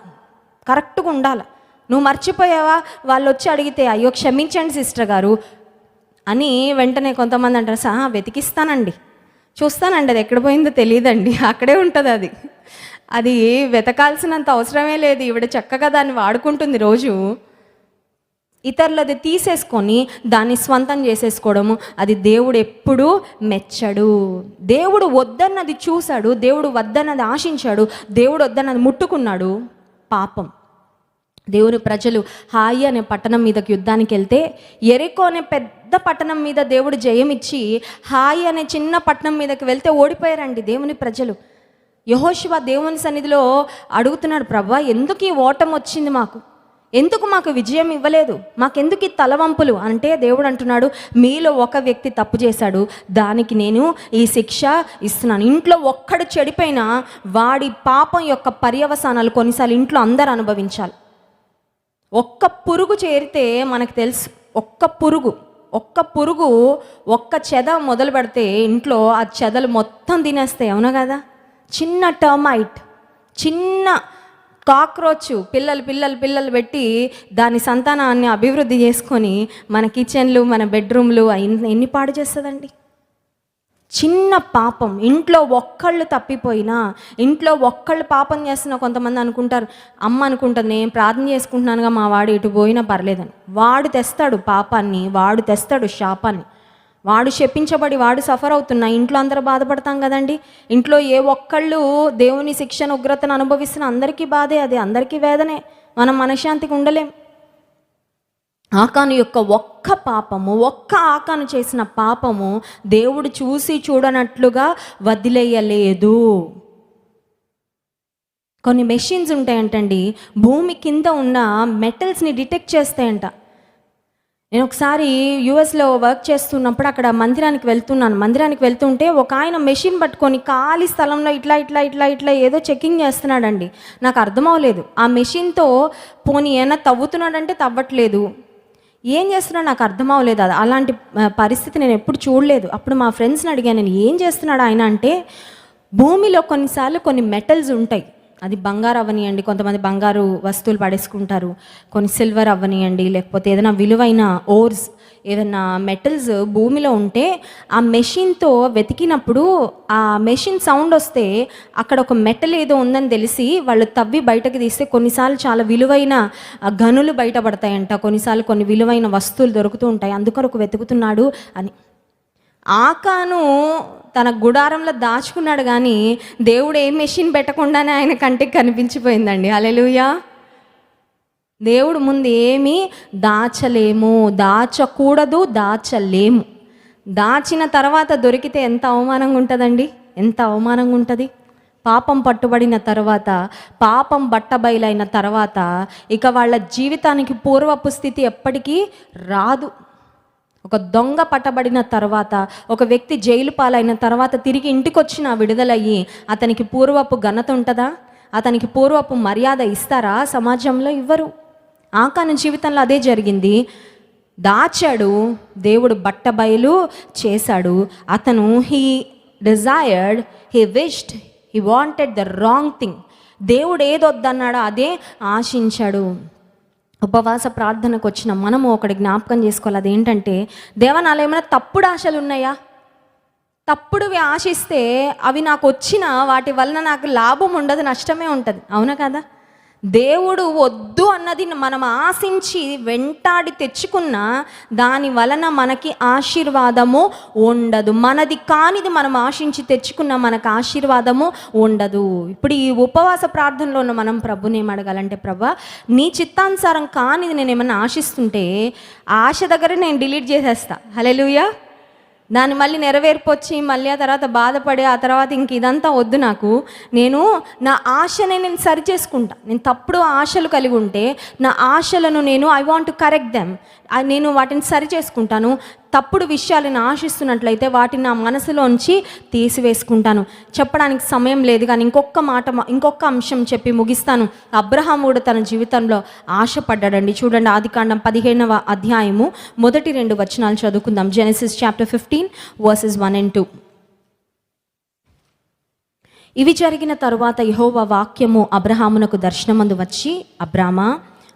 Speaker 1: కరెక్ట్గా ఉండాలా. నువ్వు మర్చిపోయావా? వాళ్ళు వచ్చి అడిగితే అయ్యో క్షమించండి సిస్టర్ గారు అని వెంటనే కొంతమంది అంటారు, వెతికిస్తానండి, చూస్తానండి, అది ఎక్కడ పోయిందో తెలియదండి, అక్కడే ఉంటుంది అది వెతకాల్సినంత అవసరమే లేదు. ఈవిడ చక్కగా దాన్ని వాడుకుంటుంది రోజు. ఇతరులది తీసేసుకొని దాన్ని స్వంతం చేసేసుకోవడము అది దేవుడు ఎప్పుడూ మెచ్చడు. దేవుడు వద్దన్నది చూశాడు, దేవుడు వద్దన్నది ఆశించాడు, దేవుడు వద్దన్నది ముట్టుకున్నాడు. పాపం. దేవుని ప్రజలు హాయి అనే పట్టణం మీదకి యుద్ధానికి వెళ్తే, ఎరికో అనే పెద్ద పట్టణం మీద దేవుడు జయం ఇచ్చి హాయి అనే చిన్న పట్టణం మీదకి వెళ్తే ఓడిపోయారండి దేవుని ప్రజలు. యెహోషువ దేవుని సన్నిధిలో అడుగుతున్నాడు, ప్రభువా ఎందుకు ఈ ఓటమి వచ్చింది మాకు, ఎందుకు మాకు విజయం ఇవ్వలేదు, మాకెందుకు ఈ తలవంపులు అంటే, దేవుడు అంటున్నాడు మీలో ఒక వ్యక్తి తప్పు చేశాడు, దానికి నేను ఈ శిక్ష ఇస్తున్నాను. ఇంట్లో ఒక్కడు చెడిపోయినా వాడి పాపం యొక్క పర్యవసానాలు కొన్నిసార్లు ఇంట్లో అందరూ అనుభవించాలి. ఒక్క పురుగు చేరితే మనకు తెలుసు, ఒక్క పురుగు ఒక్క చెద మొదలు పెడితే ఇంట్లో ఆ చెదలు మొత్తం తినేస్తాయి. అవునా కదా? చిన్న టర్మైట్ చిన్న కాక్రోచ్ పిల్లలు పెట్టి దాని సంతానాన్ని అభివృద్ధి చేసుకొని మన కిచెన్లు, మన బెడ్రూమ్లు ఎన్ని పాడు చేస్తుందండి. చిన్న పాపం, ఇంట్లో ఒక్కళ్ళు తప్పిపోయినా, ఇంట్లో ఒక్కళ్ళు పాపం చేస్తున్నా కొంతమంది అనుకుంటారు, అమ్మ అనుకుంటుంది నేను ప్రార్థన చేసుకుంటున్నానుగా మా వాడు ఎటు పోయినా పర్లేదని. వాడు తెస్తాడు పాపాన్ని, వాడు తెస్తాడు శాపాన్ని, వాడు శపించబడి వాడు సఫర్ అవుతున్నా ఇంట్లో అందరూ బాధపడతాం కదండి. ఇంట్లో ఏ ఒక్కళ్ళు దేవుని శిక్షణ ఉగ్రతను అనుభవిస్తున్న అందరికీ బాధే, అది అందరికీ వేదనే. మనం మనశ్శాంతికి ఉండలేం. ఆకాను యొక్క ఒక్క పాపము, ఒక్క ఆకాను చేసిన పాపము దేవుడు చూసి చూడనట్లుగా వదిలేయలేదు. కొన్ని మెషిన్స్ ఉంటాయంటండి, భూమి కింద ఉన్న మెటల్స్ని డిటెక్ట్ చేస్తాయంట. నేను ఒకసారి యూఎస్లో వర్క్ చేస్తున్నప్పుడు అక్కడ మందిరానికి వెళ్తుంటే ఒక ఆయన మెషిన్ పట్టుకొని ఖాళీ స్థలంలో ఇట్లా ఏదో చెకింగ్ చేస్తున్నాడండి. నాకు అర్థం అవ్వలేదు. ఆ మెషిన్తో పోనీ ఏమైనా తవ్వుతున్నాడంటే తవ్వట్లేదు, ఏం చేస్తున్నాడు నాకు అర్థం అవ్వలేదు. అది అలాంటి పరిస్థితి నేను ఎప్పుడు చూడలేదు. అప్పుడు మా ఫ్రెండ్స్ని అడిగాను, నేను ఏం చేస్తున్నాడు ఆయన అంటే, భూమిలో కొన్నిసార్లు కొన్ని మెటల్స్ ఉంటాయి, అది బంగారు అవ్వనియండి, కొంతమంది బంగారు వస్తువులు పడేసుకుంటారు, కొన్ని సిల్వర్ అవ్వనియండి, లేకపోతే ఏదైనా విలువైన ఓర్స్, ఏదైనా మెటల్స్ భూమిలో ఉంటే ఆ మెషిన్తో వెతికినప్పుడు ఆ మెషిన్ సౌండ్ వస్తే అక్కడ ఒక మెటల్ ఏదో ఉందని తెలిసి వాళ్ళు తవ్వి బయటకు తీస్తే కొన్నిసార్లు చాలా విలువైన గనులు బయటపడతాయంట, కొన్నిసార్లు కొన్ని విలువైన వస్తువులు దొరుకుతూ ఉంటాయి, అందుకొరకు వెతుకుతున్నాడు అని. ఆకాను తన గుడారంలో దాచుకున్నాడు, కానీ దేవుడు ఏ మెషిన్ పెట్టకుండానే ఆయన కంటికి కనిపించిపోయిందండి. హల్లెలూయా. దేవుడు ముందు ఏమీ దాచలేము, దాచకూడదు, దాచలేము. దాచిన తర్వాత దొరికితే ఎంత అవమానంగా ఉంటుందండి, ఎంత అవమానంగా ఉంటుంది. పాపం పట్టుబడిన తర్వాత, పాపం బట్టబయలైన తర్వాత ఇక వాళ్ళ జీవితానికి పూర్వపు స్థితి ఎప్పటికీ రాదు. ఒక దొంగ పట్టబడిన తర్వాత, ఒక వ్యక్తి జైలు పాలైన తర్వాత తిరిగి ఇంటికి వచ్చిన విడుదలయ్యి అతనికి పూర్వపు ఘనత ఉంటుందా, అతనికి పూర్వపు మర్యాద ఇస్తారా సమాజంలో? ఇవ్వరు. ఆకాను జీవితంలో అదే జరిగింది. దాచాడు, దేవుడు బట్టబయలు చేశాడు. అతను he desired, he wished, he wanted the wrong thing. దేవుడు ఏదొద్దన్నాడో అదే ఆశించాడు. ఉపవాస ప్రార్థనకు వచ్చిన మనము ఒకటి జ్ఞాపకం చేసుకోవాలి, అదేంటంటే, దేవా నాలో ఏమైనా తప్పుడు ఆశలు ఉన్నాయా? తప్పుడువి ఆశిస్తే అవి నాకు వచ్చిన వాటి వలన నాకు లాభం ఉండదు, నష్టమే ఉంటుంది. అవునా కదా? దేవుడు వద్దు అన్నది మనం ఆశించి వెంటాడి తెచ్చుకున్న దాని వలన మనకి ఆశీర్వాదము ఉండదు. మనది కానిది మనం ఆశించి తెచ్చుకున్న మనకు ఆశీర్వాదము ఉండదు. ఇప్పుడు ఈ ఉపవాస ప్రార్థనలో ఉన్న మనం ప్రభుని ఏం అడగాలంటే, ప్రభా నీ చిత్తానుసారం కానిది నేను ఏమన్నా ఆశిస్తుంటే ఆశ దగ్గర నేను డిలీట్ చేసేస్తా. హల్లెలూయా. దాన్ని మళ్ళీ నెరవేర్పొచ్చి మళ్ళీ ఆ తర్వాత బాధపడి ఆ తర్వాత ఇంక ఇదంతా వద్దు నాకు. నేను నా ఆశనే నేను సరి చేసుకుంటా. నేను తప్పుడు ఆశలు కలిగి ఉంటే నా ఆశలను I want to correct them, నేను వాటిని సరి చేసుకుంటాను. తప్పుడు విషయాలను ఆశిస్తున్నట్లయితే వాటిని నా మనసులోంచి తీసివేసుకుంటాను. చెప్పడానికి సమయం లేదు, కానీ ఇంకొక అంశం చెప్పి ముగిస్తాను. అబ్రహాముడు తన జీవితంలో ఆశపడ్డాడండి. చూడండి, ఆదికాండం 15వ అధ్యాయము 1-2 వచనాలు చదువుకుందాం. Genesis chapter 15 verses 1 and 2. ఇవి జరిగిన తరువాత యెహోవా వాక్యము అబ్రహామునకు దర్శనమందు వచ్చి, అబ్రామా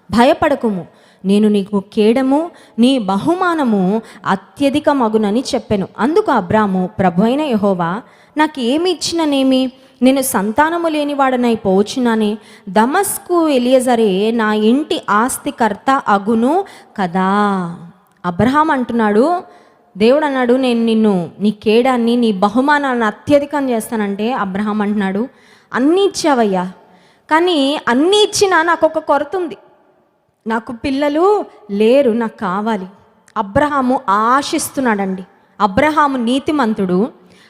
Speaker 1: భయపడకుము, నేను నీకు కేడము, నీ బహుమానము అత్యధికమగునని చెప్పెను. అందుకు అబ్రాము, ప్రభువైన యెహోవా నాకు ఏమి ఇచ్చిననేమి, నేను సంతానము లేనివాడనై పోవచ్చునని, దమస్కు ఎలియజరే నా ఇంటి ఆస్తికర్త అగును కదా. అబ్రహాం అంటున్నాడు, దేవుడు అన్నాడు నేను నీ కేడాన్ని, నీ బహుమానాన్ని అత్యధికం చేస్తానంటే, అబ్రహాం అంటున్నాడు అన్నీ ఇచ్చావయ్యా, కానీ అన్నీ ఇచ్చినా నాకు ఒక కొరత ఉంది, నాకు పిల్లలు లేరు, నాకు కావాలి. అబ్రహాము ఆశిస్తున్నాడండి. అబ్రహాము నీతిమంతుడు,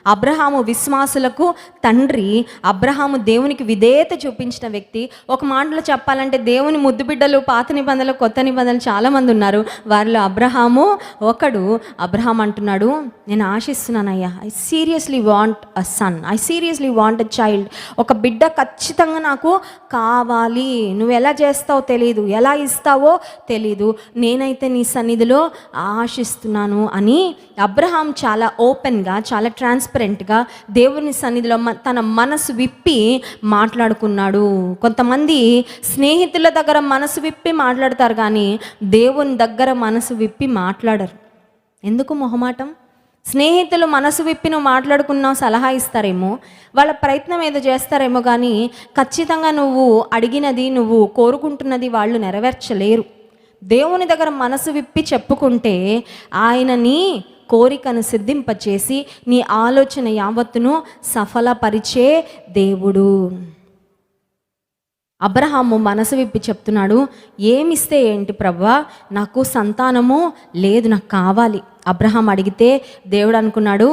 Speaker 1: అబ్రహాము విశ్వాసులకు తండ్రి, అబ్రహాము దేవునికి విధేయత చూపించిన వ్యక్తి. ఒక మాటలో చెప్పాలంటే దేవుని ముద్దు బిడ్డలు పాత నిబంధనలు కొత్త నిబంధనలు చాలామంది ఉన్నారు, వారిలో అబ్రహాము ఒకడు. అబ్రహాం అంటున్నాడు, నేను ఆశిస్తున్నానయ్యా, I seriously want a son, I seriously want a child. ఒక బిడ్డ ఖచ్చితంగా నాకు కావాలి. నువ్వు ఎలా చేస్తావో తెలీదు, ఎలా ఇస్తావో తెలీదు, నేనైతే నీ సన్నిధిలో ఆశిస్తున్నాను అని అబ్రహాం చాలా ఓపెన్గా, చాలా ట్రాన్స్పరెంట్ ట్రాన్స్పరెంట్గా దేవుని సన్నిధిలో తన మనసు విప్పి మాట్లాడుకున్నాడు. కొంతమంది స్నేహితుల దగ్గర మనసు విప్పి మాట్లాడతారు కానీ దేవుని దగ్గర మనసు విప్పి మాట్లాడరు. ఎందుకు మొహమాటం? స్నేహితులు మనసు విప్పి నువ్వు మాట్లాడుకున్నావు సలహా ఇస్తారేమో, వాళ్ళ ప్రయత్నం ఏదో చేస్తారేమో, కానీ ఖచ్చితంగా నువ్వు అడిగినది, నువ్వు కోరుకుంటున్నది వాళ్ళు నెరవేర్చలేరు. దేవుని దగ్గర మనసు విప్పి చెప్పుకుంటే ఆయన నీ కోరికను సిద్ధింపచేసి నీ ఆలోచన యావత్తును సఫలపరిచే దేవుడు. అబ్రహాము మనసు విప్పి చెప్తున్నాడు, ఏమిస్తే ఏంటి ప్రభువా, నాకు సంతానము లేదు, నాకు కావాలి. అబ్రహాం అడిగితే దేవుడు అనుకున్నాడు,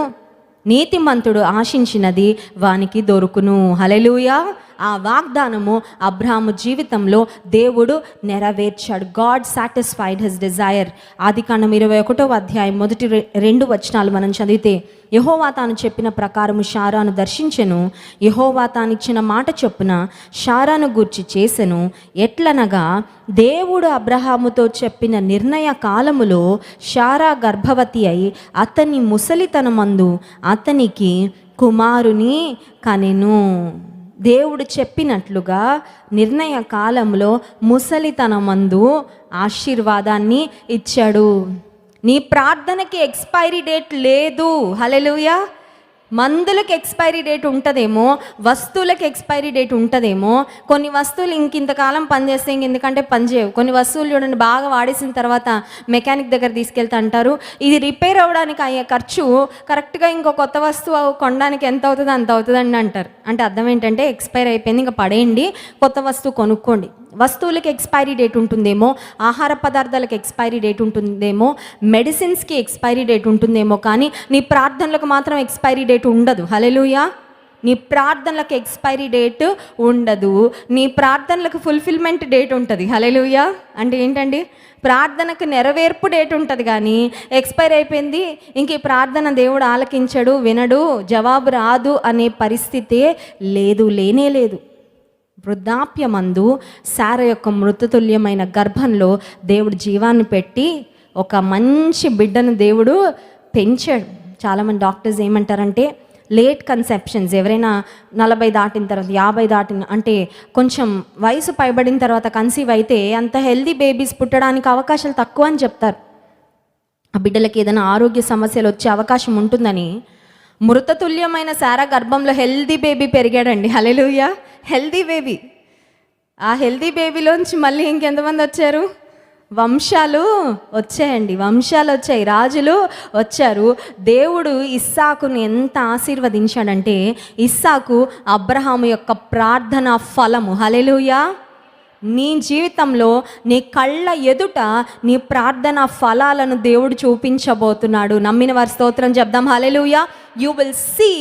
Speaker 1: నీతిమంతుడు ఆశించినది వానికి దొరుకును. హల్లెలూయా. ఆ వాగ్దానము అబ్రహాము జీవితంలో దేవుడు నెరవేర్చాడు. God satisfied his desire. ఆదికాండం 21వ అధ్యాయం మొదటి 2 వచనాలు మనం చదివితే, యెహోవా తాను చెప్పిన ప్రకారము షారాను దర్శించెను. యెహోవా తానిచ్చిన మాట చొప్పున షారాను గూర్చి చేసెను. ఎట్లనగా దేవుడు అబ్రహాముతో చెప్పిన నిర్ణయ కాలములో షారా గర్భవతి అయి అతని ముసలితనమందు అతనికి కుమారుని కనెను. దేవుడు చెప్పినట్లుగా నిర్ణయ కాలంలో ముసలితనమందు ఆశీర్వాదాన్ని ఇచ్చాడు. నీ ప్రార్థనకి ఎక్స్పైరీ డేట్ లేదు. హల్లెలూయా. మందులకు ఎక్స్పైరీ డేట్ ఉంటుందేమో, వస్తువులకు ఎక్స్పైరీ డేట్ ఉంటుందేమో. కొన్ని వస్తువులు ఇంతకాలం పనిచేస్తే ఎందుకంటే పనిచేయవు. కొన్ని వస్తువులు చూడండి, బాగా వాడేసిన తర్వాత మెకానిక్ దగ్గర తీసుకెళ్తే అంటారు, ఇది రిపేర్ అవ్వడానికి అయ్యే ఖర్చు కరెక్ట్గా ఇంకో కొత్త వస్తువు కొనడానికి ఎంత అవుతుందో అంత అవుతుందండి అంటారు. అంటే అర్థం ఏంటంటే ఎక్స్పైర్ అయిపోయింది, ఇంకా పడేయండి, కొత్త వస్తువు కొనుక్కోండి. వస్తువులకి ఎక్స్పైరీ డేట్ ఉంటుందేమో, ఆహార పదార్థాలకు ఎక్స్పైరీ డేట్ ఉంటుందేమో, మెడిసిన్స్కి ఎక్స్పైరీ డేట్ ఉంటుందేమో, కానీ నీ ప్రార్థనలకు మాత్రం ఎక్స్పైరీ డేట్ ఉండదు. హల్లెలూయా. నీ ప్రార్థనలకు ఎక్స్పైరీ డేట్ ఉండదు. నీ ప్రార్థనలకు ఫుల్ఫిల్మెంట్ డేట్ ఉంటుంది. హల్లెలూయా. అంటే ఏంటండి? ప్రార్థనకు నెరవేర్పు డేట్ ఉంటుంది, కానీ ఎక్స్పైర్ అయిపోయింది, ఇంక ఈ ప్రార్థన దేవుడు ఆలకించడు, వినడు, జవాబు రాదు అనే పరిస్థితే లేదు, లేనే లేదు. వృద్ధాప్యమందు శారా యొక్క మృతతుల్యమైన గర్భంలో దేవుడు జీవాన్ని పెట్టి ఒక మంచి బిడ్డను దేవుడు పెంచాడు. చాలామంది డాక్టర్స్ ఏమంటారంటే, లేట్ కన్సెప్షన్స్, ఎవరైనా 40 దాటిన తర్వాత, 50 దాటిన, అంటే కొంచెం వయసు పైబడిన తర్వాత కన్సీవ్ అయితే అంత హెల్దీ బేబీస్ పుట్టడానికి అవకాశాలు తక్కువ అని చెప్తారు. ఆ బిడ్డలకి ఏదైనా ఆరోగ్య సమస్యలు వచ్చే అవకాశం ఉంటుందని. మృతతుల్యమైన శారా గర్భంలో హెల్దీ బేబీ పెరిగాడండి. హల్లెలూయా. Healthy baby. ఆ హెల్దీ బేబీలోంచి మళ్ళీ ఇంకెంతమంది వచ్చారు? వంశాలు వచ్చాయండి, వంశాలు వచ్చాయి, రాజులు వచ్చారు. దేవుడు ఇస్సాకును ఎంత ఆశీర్వదించాడంటే, ఇస్సాకు అబ్రహాము యొక్క ప్రార్థన ఫలము. హల్లెలూయా. నీ జీవితంలో నీ కళ్ళ ఎదుట నీ ప్రార్థన ఫలాలను దేవుడు చూపించబోతున్నాడు. నమ్మిన వారి స్తోత్రం చెప్దాం. హల్లెలూయా. You will see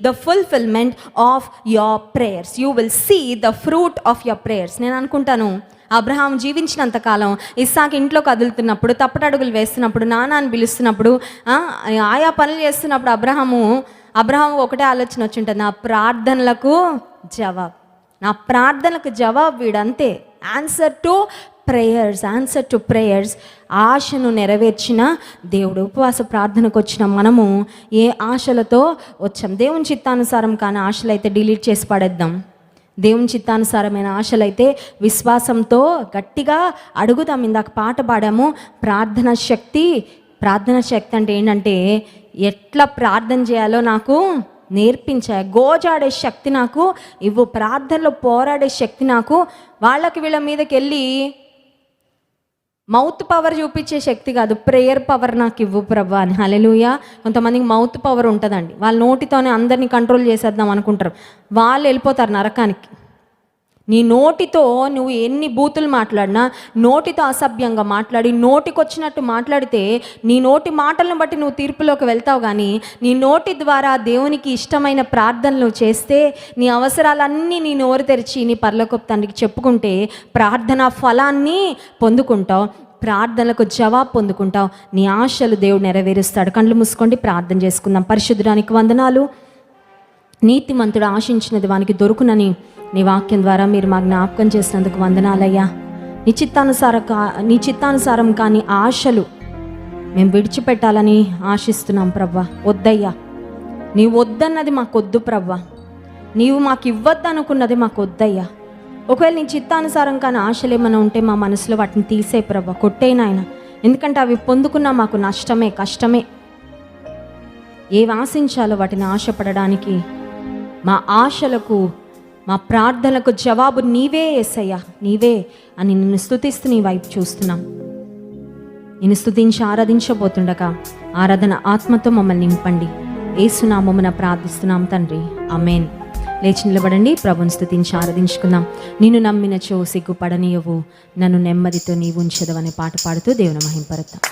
Speaker 1: the fulfillment of your prayers. You will see the fruit of your prayers. నేను అనుకుంటాను, అబ్రహాం జీవించినంత కాలం ఇస్సాకు ఇంట్లో కదులుతున్నప్పుడు, తప్పటడుగులు వేస్తున్నప్పుడు, నాన్నని పిలుస్తున్నప్పుడు, ఆయా పనులు చేస్తున్నప్పుడు అబ్రహాము ఒకటే ఆలోచన వచ్చి ఉంటుంది, నా ప్రార్థనలకు జవాబు వీడంతే. ఆన్సర్ టు ప్రేయర్స్ ఆశను నెరవేర్చిన దేవుడు. ఉపవాస ప్రార్థనకు వచ్చిన మనము ఏ ఆశలతో వచ్చాం? దేవుని చిత్తానుసారం కానీ ఆశలైతే డిలీట్ చేసి పడేద్దాం. దేవుని చిత్తానుసారమైన ఆశలైతే విశ్వాసంతో గట్టిగా అడుగుదాం. ఇందాక పాట పాడాము, ప్రార్థన శక్తి అంటే ఏంటంటే, ఎట్లా ప్రార్థన చేయాలో నాకు నేర్పించాయి. గోజాడే శక్తి నాకు ఇవ్వు, ప్రార్థనలో పోరాడే శక్తి నాకు. వాళ్ళకి వీళ్ళ మీదకి వెళ్ళి మౌత్ పవర్ చూపించే శక్తి కాదు, ప్రేయర్ పవర్ నాకు ఇవ్వు ప్రభా అని. హల్లెలూయా. కొంతమందికి మౌత్ పవర్ ఉంటుందండి, వాళ్ళ నోటితోనే అందరినీ కంట్రోల్ చేసేద్దాం అనుకుంటారు, వాళ్ళు వెళ్ళిపోతారు నరకానికి. నీ నోటితో నువ్వు ఎన్ని బూతులు మాట్లాడినా, నోటితో అసభ్యంగా మాట్లాడి, నోటికొచ్చినట్టు మాట్లాడితే, నీ నోటి మాటలను బట్టి నువ్వు తీర్పులోకి వెళ్తావు. కానీ నీ నోటి ద్వారా దేవునికి ఇష్టమైన ప్రార్థనలు చేస్తే, నీ అవసరాలన్నీ నీ నోరు తెరిచి నీ పరలోకపు తండ్రికి చెప్పుకుంటే ప్రార్థన ఫలాన్ని పొందుకుంటావు, ప్రార్థనలకు జవాబు పొందుకుంటావు, నీ ఆశలు దేవుడు నెరవేరుస్తాడు. కళ్ళు మూసుకోండి, ప్రార్థన చేసుకుందాం. పరిశుద్ధుడానికి వందనాలు. నీతిమంతుడు ఆశించినది వానికి దొరుకునని నీ వాక్యం ద్వారా మీరు మా జ్ఞాపకం చేసినందుకు వందనాలయ్యా. నీ చిత్తానుసారం కానీ ఆశలు మేము విడిచిపెట్టాలని ఆశిస్తున్నాం ప్రభా. వద్దయ్యా, నీవు వద్దన్నది మాకొద్దు ప్రవ్వా, నీవు మాకు ఇవ్వద్దు అనుకున్నది మాకు వద్దయ్యా. ఒకవేళ నీ చిత్తానుసారం కానీ ఆశలు ఏమైనా ఉంటే మా మనసులో వాటిని తీసే ప్రవ్వా, కొట్టేనాయన. ఎందుకంటే అవి పొందుకున్నా మాకు నష్టమే, కష్టమే. ఏవి ఆశించాలో వాటిని ఆశపడడానికి, మా ఆశలకు, మా ప్రార్థనలకు జవాబు నీవే యేసయ్యా, నీవే అని నిన్ను స్తుతిస్తూ నీ వైపు చూస్తున్నాం. నిన్ను స్తుతించి ఆరాధించబోతుండగా ఆరాధన ఆత్మతో మమ్మల్ని నింపండి. యేసునామమున ప్రార్థిస్తున్నాం తండ్రి, ఆమేన్. లేచి నిలబడండి, ప్రభుని స్తుతించి ఆరాధించుకుందాం. నిన్ను నమ్మినచో సిగ్గుపడనీయవు, నన్ను నెమ్మదితో నీవు ఉంచెదవనే పాట పాడుతూ దేవుని మహింపరుద్దాం.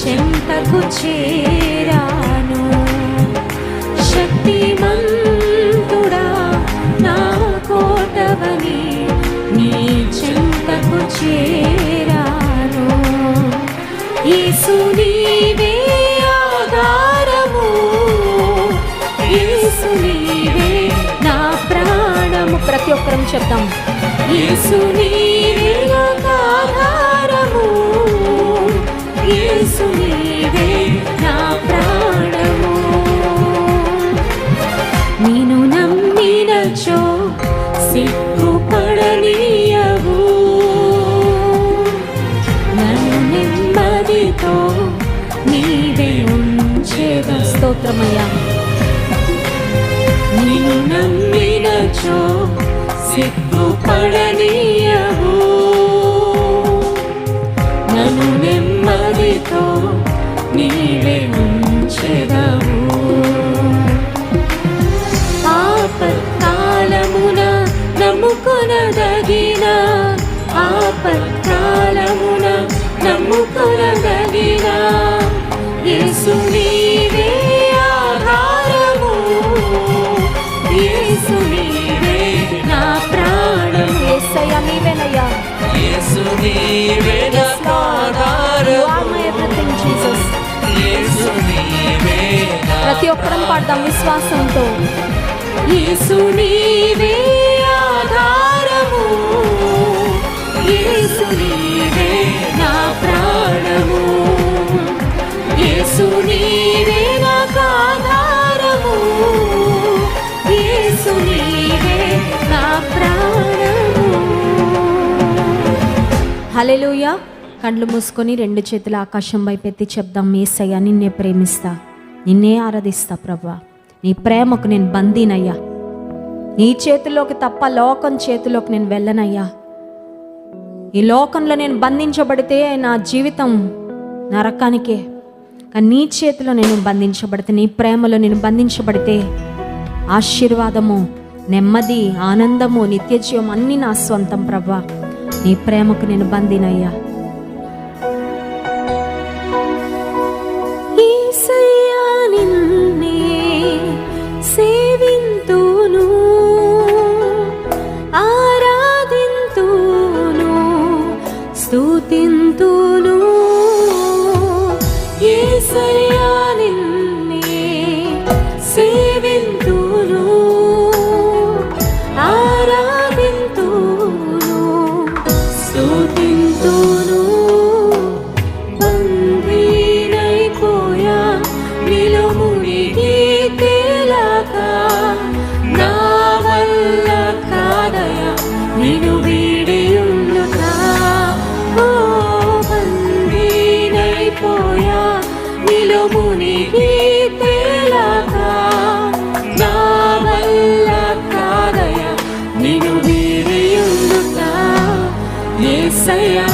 Speaker 1: చెంతకు చేరాను. శక్తిమంతుడా నా కోటవని నీ చెంతకు చేరాను. యేసు నీవే ఆధారము, యేసు నీవే నా ప్రాణము. ప్రతి ఒక్కరం చెప్తాం, యేసు నీవే నాకు ఆధారము, యేసు నీవే నా ప్రాణము. నిన్ను నమ్మినచో సిగ్గుపడనీయవు, నన్ను నెమ్మదితో నీవే ఉంచేద. స్తోత్రమయ్యా. నిన్ను నమ్మినచో సిగ్గుపడనీయవు, నన్ను నెమ్మదితో నీవే ఉంచెదవు. ఆపత్కాలమున నమ్ముకొనదగిన, ఆపత్కాలమున నమ్ముకొనదగిన యేసు నీవే ఆధారము, యేసు నీవే నా ప్రాణం. యేసయ్యా నీవేనయ్యా,
Speaker 2: యేసు నీవే నా ఆధారము,
Speaker 1: You are my everything, Jesus.
Speaker 2: యేసు నీవే నా.
Speaker 1: ప్రతి ఒక్కరం పాడదాం విశ్వాసంతో. యేసు నీవే ఆధారము, యేసు నీవే నా ప్రాణము, యేసు నీవే నాకు ఆధారము, యేసు నీవే నా ప్రాణము. హల్లెలూయా. కళ్ళు మూసుకొని రెండు చేతుల ఆకాశం వైపు ఎత్తి చెప్దాం, యేసయ్యా నిన్నే ప్రేమిస్తా, నిన్నే ఆరాధిస్తా ప్రభా. నీ ప్రేమకు నేను బందీనయ్యా, నీ చేతిలోకి తప్ప లోకం చేతిలోకి నేను వెళ్ళనయ్యా. ఈ లోకంలో నేను బంధించబడితే నా జీవితం నరకానికే, కానీ నీ చేతిలో నేను బంధించబడితే, నీ ప్రేమలో నేను బంధించబడితే ఆశీర్వాదము, నెమ్మది, ఆనందము, నిత్యజీవం అన్నీ నా స్వంతం ప్రభా. నీ ప్రేమకు నేను బందీనయ్యా. యేసయ్యా నిన్నే సేవింతును, ఆరాధింతును, స్తుతింతును. యేసయ్యా నిన్నే సేవింతును, ఆరాధింతును, స్తుతింతును. బందీనైపోయా నీలో మునిగి తేలాక, నా వల్ల కాదయా నిన్ను వీడి ఉండుట. ఓ బందీనైపోయా నీలో మునిగి తేలాక, నా వల్ల కాదయా నిన్ను వీడి ఉండుట. యేసయ్యా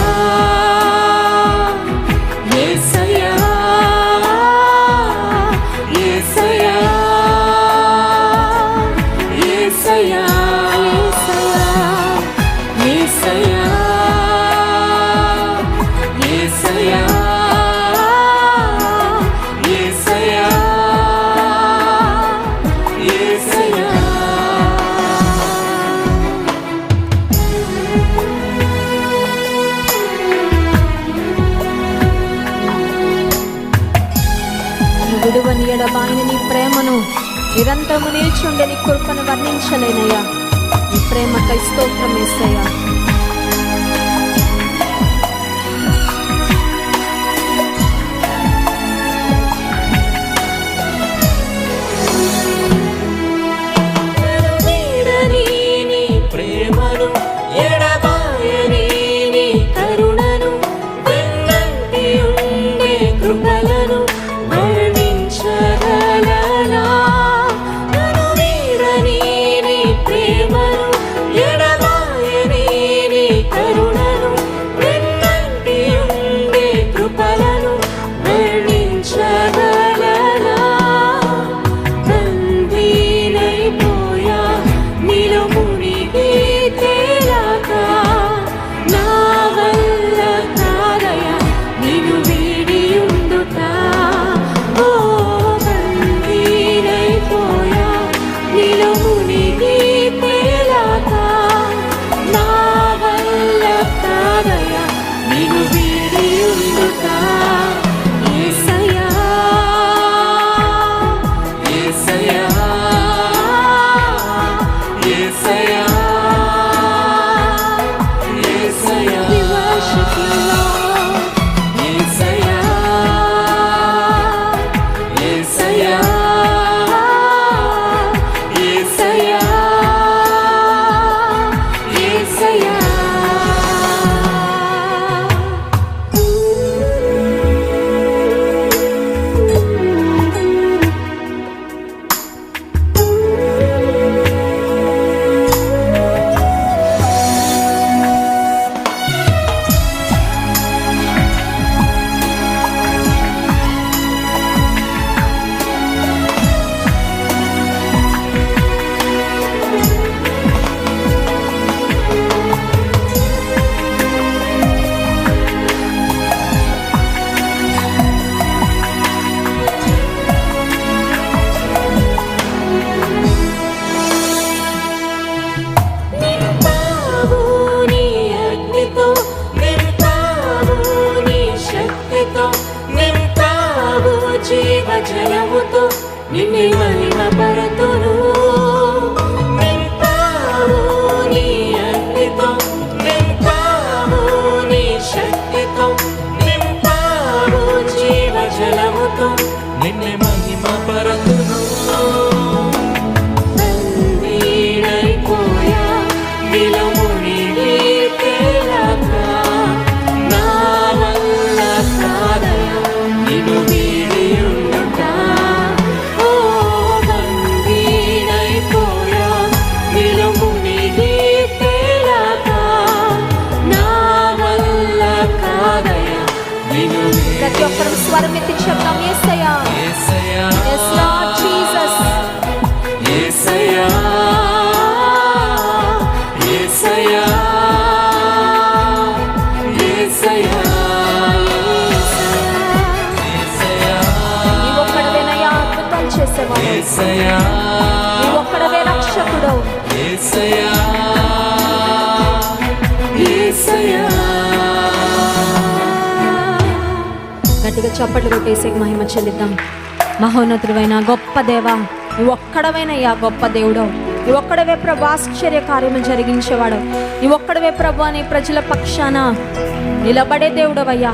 Speaker 1: యేసయ్యా యేసయ్యా యేసయ్యా యేసయ్యా యేసయ్యా యేసయ్యా యేసయ్యా. విడువని ఎడబాయిన నీ ప్రేమను నిరంతరము నిల్చుండే నీ కృపను వర్ణించలేనయ్యా. నీ ప్రేమకై స్తోత్రం యేసయ్యా. వీడని నీ ప్రేమను, ఎడబాయని నీ కరుణను, వెన్నంటి ఉండే కృపలను వర్ణించగలనా. నన్ను వీడని నీ ప్రేమను, ఎడబాయని
Speaker 2: నిన్నే మహిమపరతును. నింపావు నీ అగ్నితో, నింపావు నీ శక్తితో, నింపావు జీవజలముతో, నిన్నే మహిమపరతును. నందీడైపోయా విలమునిగి తేలక, నా వల్ల కాదయా నిన్ను వీడి ఉండుట. ఓ నందీడైపోయా విలమునిగి తేలక, నా వల్ల కాదయా నిన్ను వీడి.
Speaker 1: ప్రతి ఒక్కరు స్వరం ఎత్తి చెప్తాం యేసయ్యా.
Speaker 2: యేసయ్యా,
Speaker 1: Yes Lord Jesus.
Speaker 2: యేసయ్యా, యేసయ్యా, యేసయ్యా, యేసయ్యా,
Speaker 1: నీవు ఒక్కడవేనయ్యా అద్భుతాలు చేసేవాడు.
Speaker 2: యేసయ్యా,
Speaker 1: నీవు ఒక్కడవే రక్షకుడు.
Speaker 2: యేసయ్యా, యేసయ్యా.
Speaker 1: గట్టిగా చప్పట్లు కొట్టేసే మహిమ చెల్లిద్దాం. మహోన్నతుడైన గొప్ప దేవా, నువ్వు ఒక్కడవేనయ్యా గొప్ప దేవుడు. నువ్వు ఒక్కడవే ప్రభు ఆశ్చర్య కార్యము జరిగించేవాడు. నువ్వు ఒక్కడవే ప్రభు నీ ప్రజల పక్షాన నిలబడే దేవుడవయ్యా.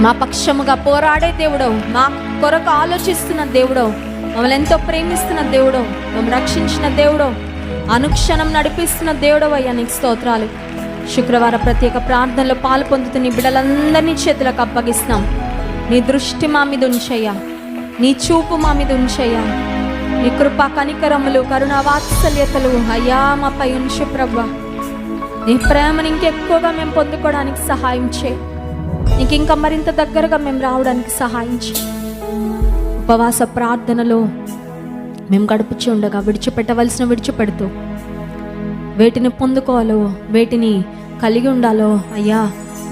Speaker 1: మా పక్షముగా పోరాడే దేవుడవు, మా కొరకు ఆలోచిస్తున్న దేవుడవు, మమ్మల్ని ఎంతో ప్రేమిస్తున్న దేవుడవు, మమ్మల్ని రక్షించిన దేవుడవు, అనుక్షణం నడిపిస్తున్న దేవుడవయ్యా. నీకు స్తోత్రాలు. శుక్రవార ప్రత్యేక ప్రార్థనలో పాలు పొందుతున్న నీ బిడ్డలందరినీ చేతులకు అప్పగిస్తాం. నీ దృష్టి మా మీద ఉంచయ్యా, నీ చూపు మా మీద ఉంచయ్యా. నీ కృపా కనికరములు కరుణ వాత్సల్యతలు అయ్యా మాపై ఉంచు ప్రభువా. నీ ప్రేమను ఇంకెక్కువగా మేము పొందుకోవడానికి సహాయం చేయి. నీకు ఇంకా మరింత దగ్గరగా మేము రావడానికి సహాయం చేయి. ఉపవాస ప్రార్థనలో మేము గడుపుచి ఉండగా విడిచిపెట్టవలసిన విడిచిపెడుతూ, వేటిని పొందుకోవాలో, వేటిని కలిగి ఉండాలో అయ్యా,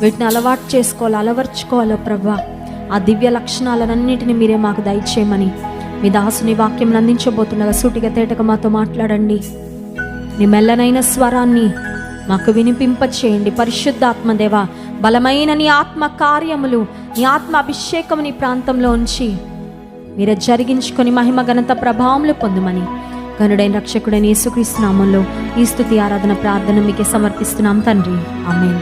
Speaker 1: వీటిని అలవాటు చేసుకోవాలో, అలవర్చుకోవాలో ప్రభా, ఆ దివ్య లక్షణాలన్నింటినీ మీరే మాకు దయచేయమని మీ దాసుని వాక్యం అందించబోతుండగా సూటిగా తేటగా మాతో మాట్లాడండి. నీ మెల్లనైన స్వరాన్ని మాకు వినిపింపచేయండి. పరిశుద్ధాత్మదేవ, బలమైన నీ ఆత్మ కార్యములు, నీ ఆత్మ అభిషేకం నీ ప్రాంతంలో ఉంచి మీరే జరిగించుకొని మహిమ ఘనత ప్రభావములు పొందుమని గనుడైన రక్షకుడైన యేసుక్రీస్తు నామములో ఈ స్తుతి ఆరాధన ప్రార్థన మీకే సమర్పిస్తున్నాం తండ్రి. ఆమేన్.